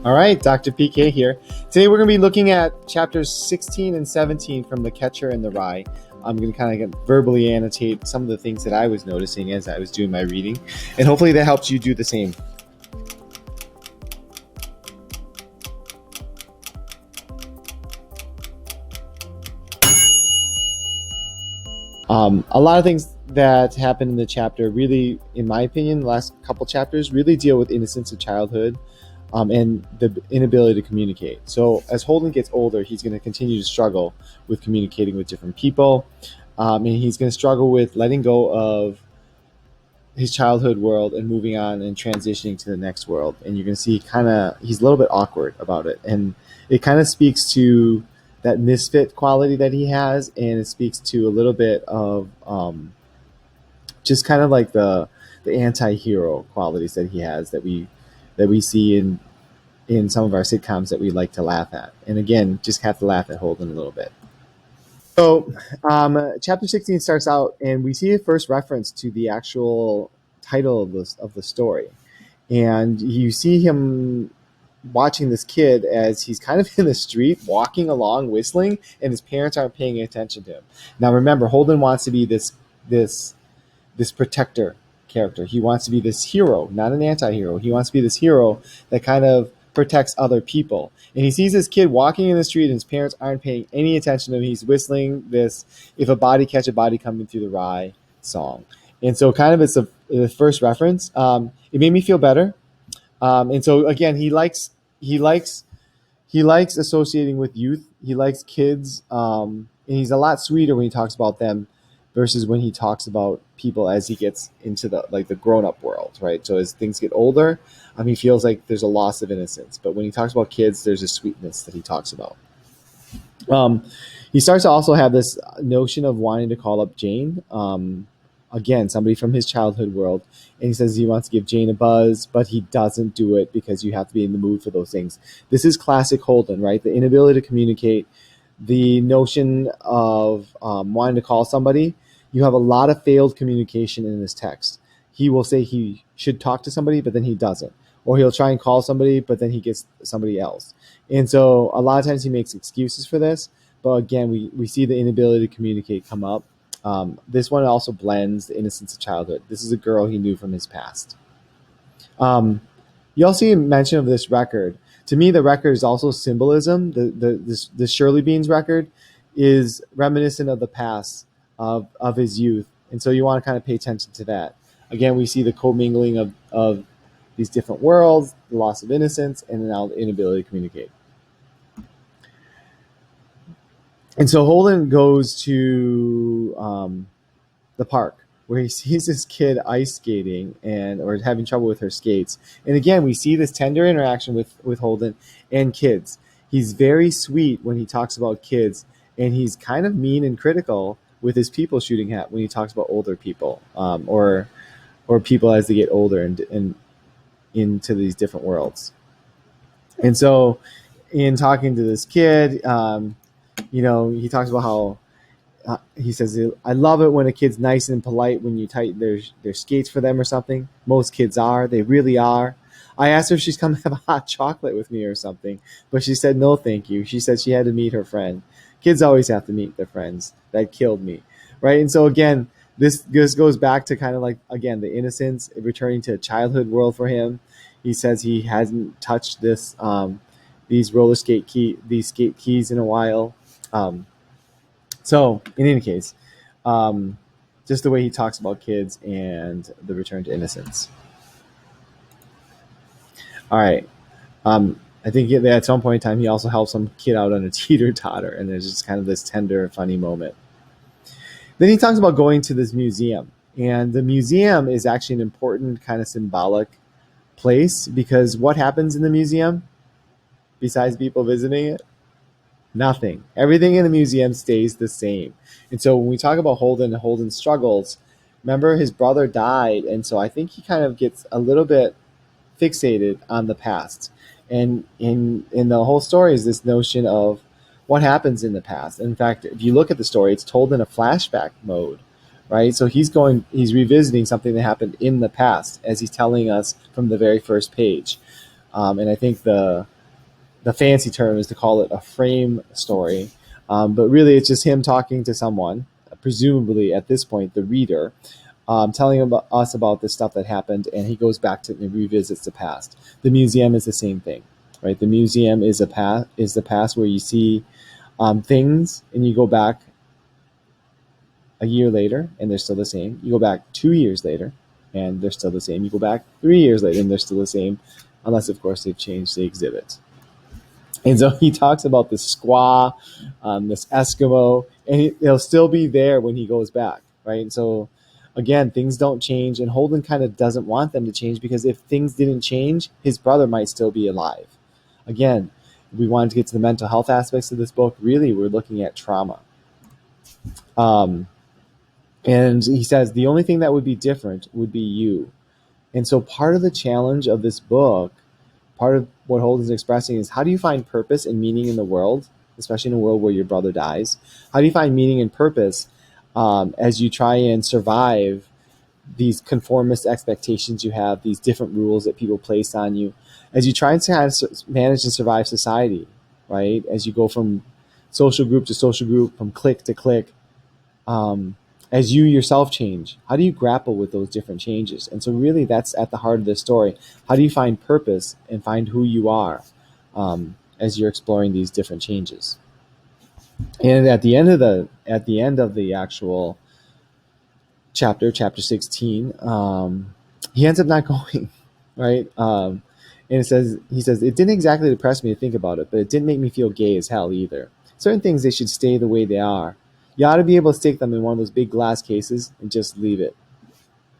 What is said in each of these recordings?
All right, Dr. PK here. Today we're going to be looking at chapters 16 and 17 from The Catcher in the Rye. I'm going to kind of verbally annotate some of the things that I was noticing as I was doing my reading, and hopefully that helps you do the same. A lot of things that happen in the chapter really, in my opinion, the last couple chapters really deal with innocence of childhood. And the inability to communicate. So as Holden gets older, he's going to continue to struggle with communicating with different people. And he's going to struggle with letting go of his childhood world and moving on and transitioning to the next world. And you're going to see he's a little bit awkward about it. And it kind of speaks to that misfit quality that he has. And it speaks to a little bit of just kind of like the anti-hero qualities that he has that we see in some of our sitcoms that we like to laugh at. And again, just have to laugh at Holden a little bit. So chapter 16 starts out, and we see a first reference to the actual title of the story. And you see him watching this kid as he's kind of in the street, walking along, whistling, and his parents aren't paying attention to him. Now remember, Holden wants to be this protector character. He wants to be this hero, not an anti-hero. He wants to be this hero that kind of protects other people. And he sees this kid walking in the street and his parents aren't paying any attention to him. He's whistling this "If a Body Catch a Body Coming Through the Rye" song. And so kind of it's the first reference. It made me feel better. And so again, he likes associating with youth. He likes kids. And he's a lot sweeter when he talks about them versus when he talks about people as he gets into the grown-up world, right? So as things get older, he feels like there's a loss of innocence. But when he talks about kids, there's a sweetness that he talks about. He starts to also have this notion of wanting to call up Jane, again, somebody from his childhood world. And he says he wants to give Jane a buzz, but he doesn't do it because you have to be in the mood for those things. This is classic Holden, right? The inability to communicate, the notion of wanting to call somebody. You have a lot of failed communication in this text. He will say he should talk to somebody, but then he doesn't. Or he'll try and call somebody, but then he gets somebody else. And so a lot of times he makes excuses for this. But again, we see the inability to communicate come up. This one also blends the innocence of childhood. This is a girl he knew from his past. You also see a mention of this record. To me, the record is also symbolism. The Shirley Beans record is reminiscent of the past of his youth. And so you want to kind of pay attention to that. Again, we see the commingling of these different worlds, the loss of innocence, and now the inability to communicate. And so Holden goes to the park where he sees this kid ice skating or having trouble with her skates. And again, we see this tender interaction with Holden and kids. He's very sweet when he talks about kids, and he's kind of mean and critical with his people shooting hat when he talks about older people or people as they get older and into these different worlds. And so in talking to this kid, he talks about how he says, "I love it when a kid's nice and polite when you tighten their skates for them or something. Most kids are. They really are. I asked her if she's come to have a hot chocolate with me or something, but she said no thank you. She said she had to meet her friend. Kids always have to meet their friends. That killed me." Right? And so again, this goes back to kind of like, again, the innocence, returning to a childhood world for him. He says he hasn't touched these skate keys in a while. So in any case, just the way he talks about kids and the return to innocence. All right. I think at some point in time, he also helps some kid out on a teeter-totter, and there's just kind of this tender, funny moment. Then he talks about going to this museum, and the museum is actually an important kind of symbolic place, because what happens in the museum besides people visiting it? Nothing. Everything in the museum stays the same. And so when we talk about Holden and Holden's struggles, remember his brother died, and so I think he kind of gets a little bit fixated on the past. And in the whole story is this notion of what happens in the past. In fact, if you look at the story, it's told in a flashback mode, right? So he's revisiting something that happened in the past as he's telling us from the very first page. And I think the the fancy term is to call it a frame story. But really, it's just him talking to someone, presumably at this point, the reader, telling us about the stuff that happened, and he goes back to and revisits the past. The museum is the same thing, right? The museum is the past where you see things, and you go back a year later, and they're still the same. You go back 2 years later, and they're still the same. You go back 3 years later, and they're still the same, unless, of course, they've changed the exhibit. And so he talks about this squaw, this Eskimo, and he'll still be there when he goes back, right? And so, again, things don't change, and Holden kind of doesn't want them to change, because if things didn't change, his brother might still be alive. Again, we wanted to get to the mental health aspects of this book. Really, we're looking at trauma. And he says, the only thing that would be different would be you. And so part of the challenge of this book, part of what Holden's expressing, is how do you find purpose and meaning in the world, especially in a world where your brother dies? How do you find meaning and purpose as you try and survive these conformist expectations you have, these different rules that people place on you, as you try and kind of manage and survive society, right? As you go from social group to social group, from clique to clique, as you yourself change, how do you grapple with those different changes? And so really that's at the heart of this story. How do you find purpose and find who you are as you're exploring these different changes? And at the end of the actual chapter 16, he ends up not going, right? And he says, it didn't exactly depress me to think about it, but it didn't make me feel gay as hell either. Certain things, they should stay the way they are. You ought to be able to stick them in one of those big glass cases and just leave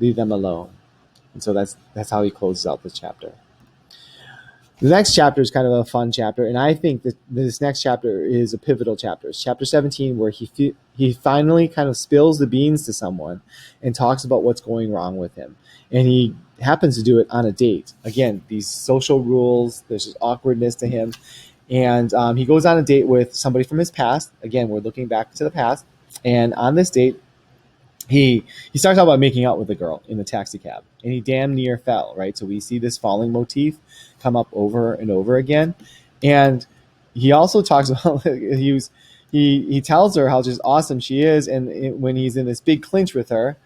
them alone. And so that's how he closes out this chapter. The next chapter is kind of a fun chapter, and I think that this next chapter is a pivotal chapter. It's chapter 17, where he finally kind of spills the beans to someone and talks about what's going wrong with him. And he happens to do it on a date. Again, these social rules, there's this awkwardness to him. And he goes on a date with somebody from his past. Again, we're looking back to the past. And on this date, he starts out by making out with a girl in the taxi cab, and he damn near fell, right? So we see this falling motif come up over and over again. And he also talks about he tells her how just awesome she is, and when he's in this big clinch with her,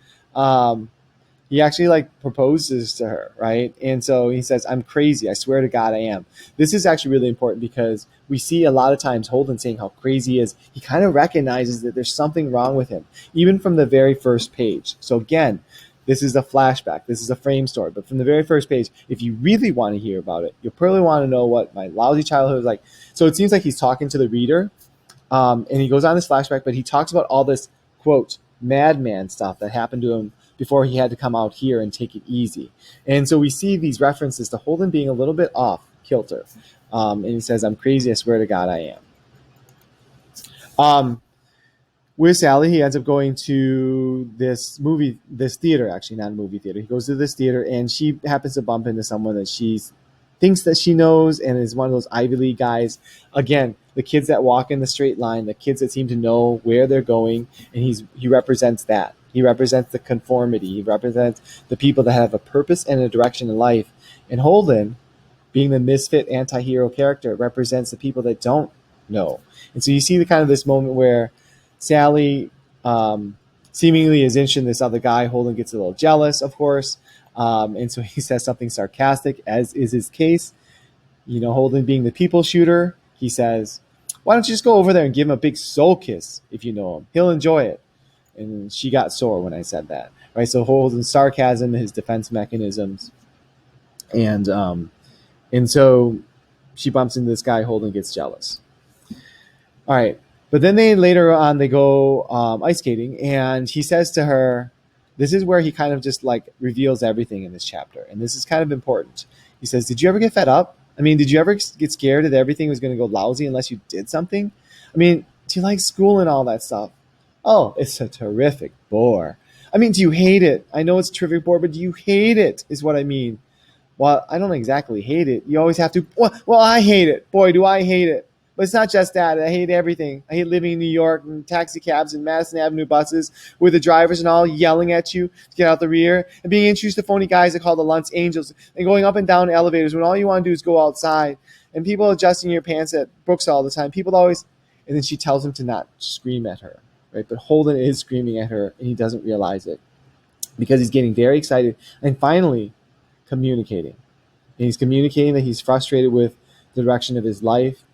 he actually proposes to her, right? And so he says, I'm crazy. I swear to God I am. This is actually really important, because we see a lot of times Holden saying how crazy he is. He kind of recognizes that there's something wrong with him, even from the very first page. So again, this is a flashback. This is a frame story. But from the very first page, if you really want to hear about it, you'll probably want to know what my lousy childhood was like. So it seems like he's talking to the reader, and he goes on this flashback, but he talks about all this, quote, madman stuff that happened to him before he had to come out here and take it easy. And so we see these references to Holden being a little bit off kilter. And he says, I'm crazy, I swear to God I am. With Sally, he ends up going to this theater, actually, not a movie theater. He goes to this theater, and she happens to bump into someone that she thinks that she knows, and is one of those Ivy League guys. Again, the kids that walk in the straight line, the kids that seem to know where they're going, and he represents that. He represents the conformity. He represents the people that have a purpose and a direction in life. And Holden, being the misfit anti-hero character, represents the people that don't know. And so you see the kind of this moment where Sally seemingly is interested in this other guy. Holden gets a little jealous, of course. And so he says something sarcastic, as is his case. Holden being the people shooter, he says, why don't you just go over there and give him a big soul kiss if you know him? He'll enjoy it. And she got sore when I said that, right? So Holden's sarcasm, his defense mechanisms. And so she bumps into this guy. Holden gets jealous. All right. But then later on, they go ice skating, and he says to her, this is where he kind of just reveals everything in this chapter. And this is kind of important. He says, did you ever get fed up? I mean, did you ever get scared that everything was going to go lousy unless you did something? I mean, do you like school and all that stuff? Oh, it's a terrific bore. I mean, do you hate it? I know it's a terrific bore, but do you hate it is what I mean. Well, I don't exactly hate it. You always have to, well, I hate it. Boy, do I hate it. But it's not just that. I hate everything. I hate living in New York and taxi cabs and Madison Avenue buses with the drivers and all yelling at you to get out the rear, and being introduced to phony guys that call the Lunch Angels, and going up and down elevators when all you want to do is go outside. and people adjusting your pants at Brooks all the time. People always, and then she tells him to not scream at her, right? But Holden is screaming at her, and he doesn't realize it because he's getting very excited and finally communicating. And he's communicating that he's frustrated with the direction of his life,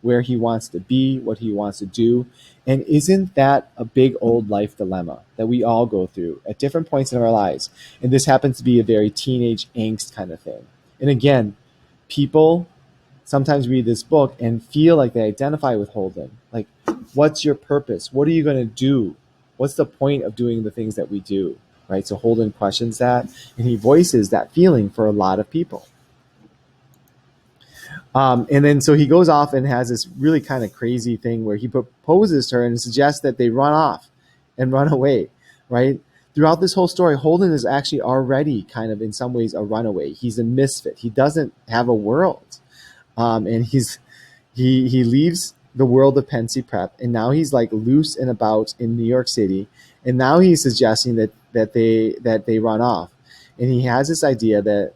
where he wants to be, what he wants to do. And isn't that a big old life dilemma that we all go through at different points in our lives? And this happens to be a very teenage angst kind of thing. And again, people sometimes read this book and feel like they identify with Holden. Like, what's your purpose? What are you going to do? What's the point of doing the things that we do? Right? So Holden questions that, and he voices that feeling for a lot of people. And then so he goes off and has this really kind of crazy thing where he proposes to her and suggests that they run off and run away, right? Throughout this whole story, Holden is actually already kind of in some ways a runaway. He's a misfit. He doesn't have a world. And he leaves the world of Pensy Prep, and now he's like loose and about in New York City. And now he's suggesting that they run off. And he has this idea that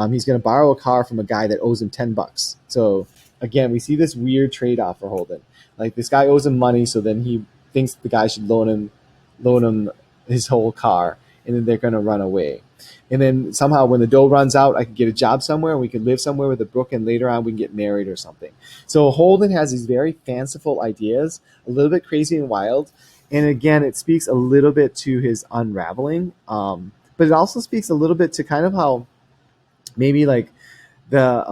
he's going to borrow a car from a guy that owes him $10. So again, we see this weird trade-off for Holden. Like, this guy owes him money, so then he thinks the guy should loan him his whole car, and then they're going to run away. And then somehow when the dough runs out, I could get a job somewhere, and we could live somewhere with a Brooke, and later on we can get married or something. So Holden has these very fanciful ideas, a little bit crazy and wild. And again, it speaks a little bit to his unraveling, but it also speaks a little bit to kind of how maybe like the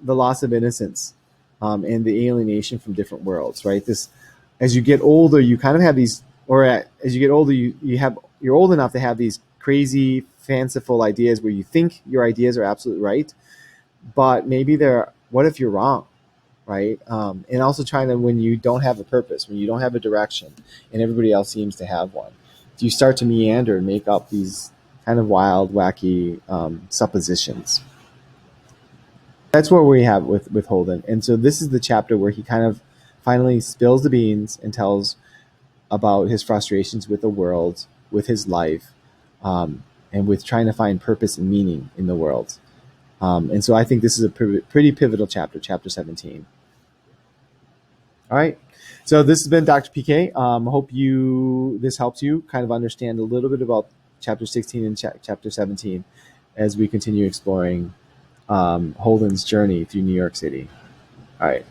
loss of innocence and the alienation from different worlds, right? This, as you get older, you kind of have these, as you get older, you're old enough to have these crazy, fanciful ideas where you think your ideas are absolutely right, but maybe what if you're wrong, right? And also trying to, when you don't have a purpose, when you don't have a direction, and everybody else seems to have one, you start to meander and make up these kind of wild, wacky suppositions. That's what we have with Holden. And so this is the chapter where he kind of finally spills the beans and tells about his frustrations with the world, with his life, and with trying to find purpose and meaning in the world. And so I think this is a pretty pivotal chapter, chapter 17. All right. So this has been Dr. PK. Hope this helps you kind of understand a little bit about chapter 16 and chapter 17 as we continue exploring Holden's journey through New York City. All right.